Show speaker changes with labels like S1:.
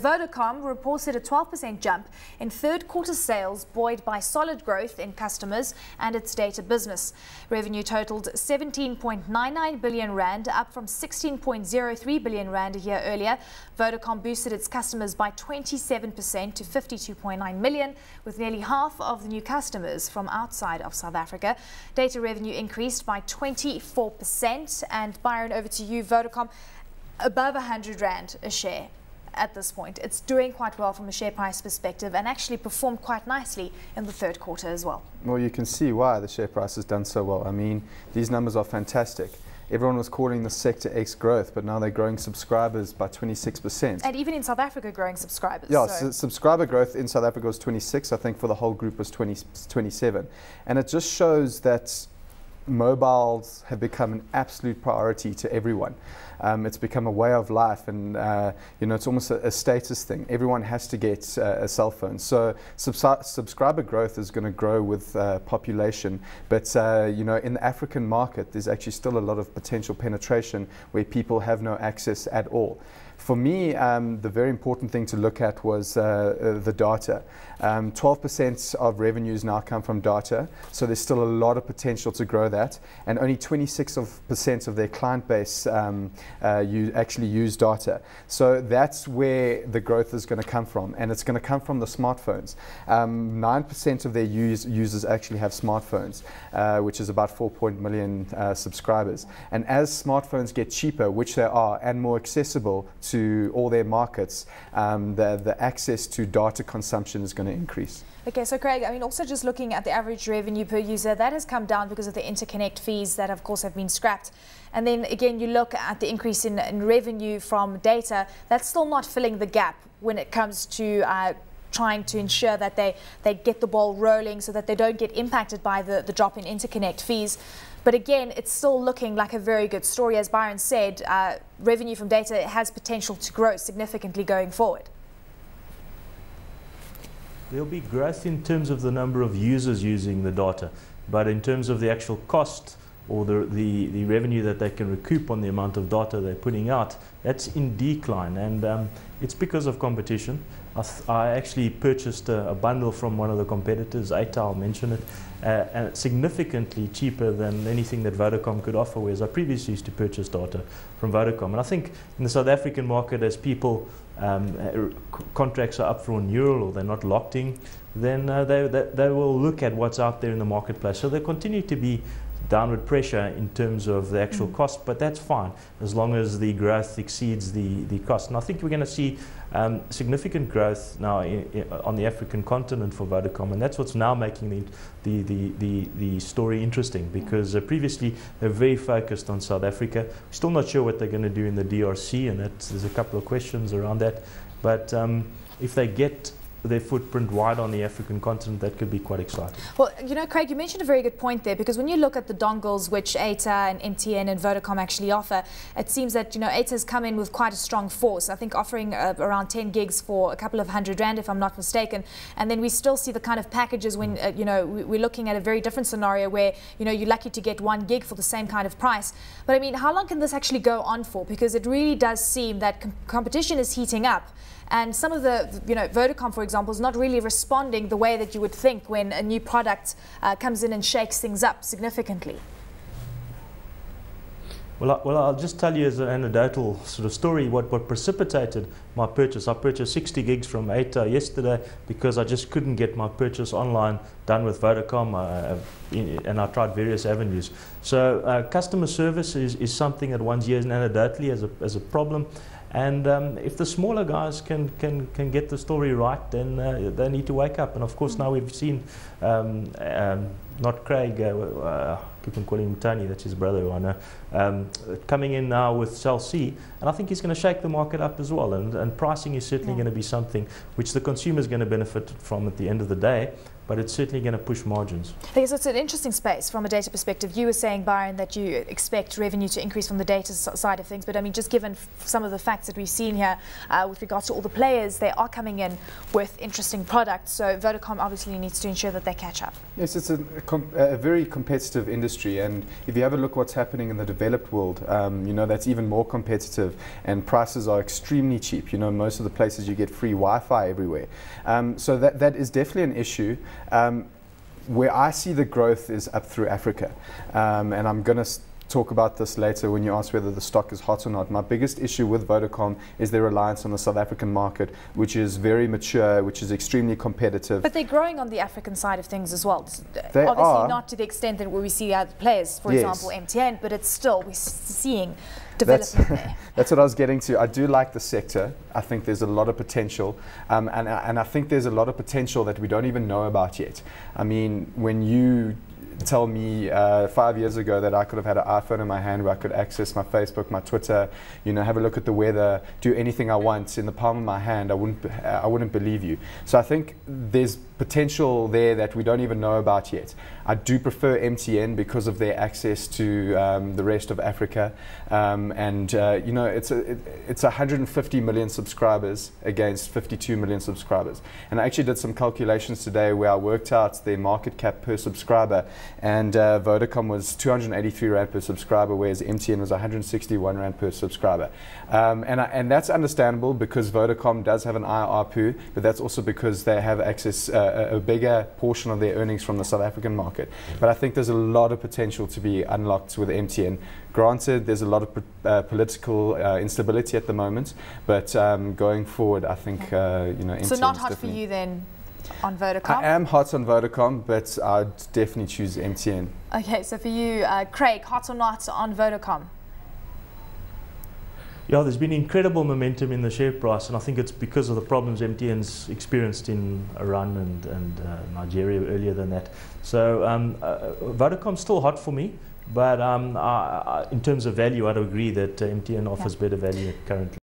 S1: Vodacom reported a 12% jump in third quarter sales, buoyed by solid growth in customers and its data business. Revenue totaled 17.99 billion rand, up from 16.03 billion rand a year earlier. Vodacom boosted its customers by 27% to 52.9 million, with nearly half of the new customers from outside of South Africa. Data revenue increased by 24%. And Byron, over to you. Vodacom above 100 rand a share. At this point, it's doing quite well from a share price perspective and actually performed quite nicely in the third quarter as well.
S2: Well, you can see why the share price has done so well. I mean, these numbers are fantastic. Everyone was calling the sector X growth, but now they're growing subscribers by 26%.
S1: And even in South Africa, growing subscribers.
S2: Yeah, so subscriber growth in South Africa was 26. I think for the whole group was 27. And it just shows that mobiles have become an absolute priority to everyone. It's become a way of life, and you know, it's almost a status thing. Everyone has to get a cell phone. So subscriber growth is going to grow with population, but you know, in the African market, there's actually still a lot of potential penetration where people have no access at all. For me, the very important thing to look at was the data. 12% of revenues now come from data, so there's still a lot of potential to grow that. And only 26% of their client base actually use data. So that's where the growth is going to come from, and it's going to come from the smartphones. 9% of their users actually have smartphones, which is about 4 million subscribers. And as smartphones get cheaper, which they are, and more accessible to all their markets, the access to data consumption is going to increase.
S1: Okay, so Craig, I mean, also just looking at the average revenue per user, that has come down because of the interconnect fees that, of course, have been scrapped. And then again, you look at the increase in revenue from data, that's still not filling the gap when it comes to trying to ensure that they get the ball rolling so that they don't get impacted by the drop in interconnect fees. But again, it's still looking like a very good story. As Byron said, revenue from data has potential to grow significantly going forward.
S3: There'll be growth in terms of the number of users using the data, but in terms of the actual cost or the revenue that they can recoup on the amount of data they're putting out, that's in decline, and it's because of competition. I actually purchased a bundle from one of the competitors, I'll mention it, and it's significantly cheaper than anything that Vodacom could offer, whereas I previously used to purchase data from Vodacom. And I think in the South African market, as people contracts are up for renewal or they're not locked in, then they will look at what's out there in the marketplace. So there continue to be downward pressure in terms of the actual cost, but that's fine as long as the growth exceeds the cost. And I think we're going to see significant growth now on the African continent for Vodacom, and that's what's now making the story interesting, because previously they're very focused on South Africa. We're still not sure what they're going to do in the DRC, and there's a couple of questions around that. But if they get their footprint wide on the African continent, that could be quite exciting.
S1: Well, you know, Craig, you mentioned a very good point there, because when you look at the dongles which ATA and MTN and Vodacom actually offer, it seems that, you know, ATA has come in with quite a strong force. I think offering around 10 gigs for a couple of £100, if I'm not mistaken. And then we still see the kind of packages when, you know, we're looking at a very different scenario where, you know, you're lucky to get 1 gig for the same kind of price. But I mean, how long can this actually go on for? Because it really does seem that competition is heating up. And some of the, you know, Vodacom, for example, is not really responding the way that you would think when a new product comes in and shakes things up significantly.
S3: Well, I'll just tell you as an anecdotal sort of story what precipitated my purchase. I purchased 60 gigs from ATA yesterday because I just couldn't get my purchase online done with Vodacom, and I tried various avenues. So customer service is something that one hears anecdotally as a problem. And if the smaller guys can get the story right, then they need to wake up. And of course, now we've seen not Craig, keep on calling him Tony, that's his brother who I know, coming in now with Cell C, and I think he's going to shake the market up as well. And pricing is certainly going to be something which the consumer is going to benefit from at the end of the day, but it's certainly going to push margins.
S1: Okay, so it's an interesting space from a data perspective. You were saying, Byron, that you expect revenue to increase from the data side of things, but I mean, just given some of the facts that we've seen here with regards to all the players, they are coming in with interesting products, so Vodacom obviously needs to ensure that they catch up.
S2: Yes, it's a a very competitive industry, and if you have a look what's happening in the developed world, you know, that's even more competitive, and prices are extremely cheap. You know, most of the places you get free Wi-Fi everywhere. So that is definitely an issue. Where I see the growth is up through Africa, and I'm going to talk about this later when you ask whether the stock is hot or not. My biggest issue with Vodacom is their reliance on the South African market, which is very mature, which is extremely competitive.
S1: But they're growing on the African side of things as well.
S2: They
S1: Obviously
S2: are.
S1: Not to the extent that we see other players, for
S2: Yes.
S1: example MTN, but it's still, we're seeing development there.
S2: That's what I was getting to. I do like the sector. I think there's a lot of potential, and I think there's a lot of potential that we don't even know about yet. I mean, when you tell me 5 years ago that I could have had an iPhone in my hand where I could access my Facebook, my Twitter, you know, have a look at the weather, do anything I want in the palm of my hand, I wouldn't believe you. So I think there's potential there that we don't even know about yet. I do prefer MTN because of their access to the rest of Africa, and you know, it's 150 million subscribers against 52 million subscribers. And I actually did some calculations today where I worked out their market cap per subscriber, and Vodacom was 283 Rand per subscriber, whereas MTN was 161 Rand per subscriber. And that's understandable because Vodacom does have an higher ARPU, but that's also because they have access, a bigger portion of their earnings from the South African market. But I think there's a lot of potential to be unlocked with MTN. Granted, there's a lot of political instability at the moment, but going forward, I think you know, MTN.
S1: So not hot for you then on Vodacom?
S2: I am hot on Vodacom, but I'd definitely choose MTN.
S1: Okay, so for you, Craig, hot or not on Vodacom?
S3: Yeah, there's been incredible momentum in the share price, and I think it's because of the problems MTN's experienced in Iran and Nigeria earlier than that. So Vodacom's still hot for me, but in terms of value, I'd agree that MTN offers better value currently.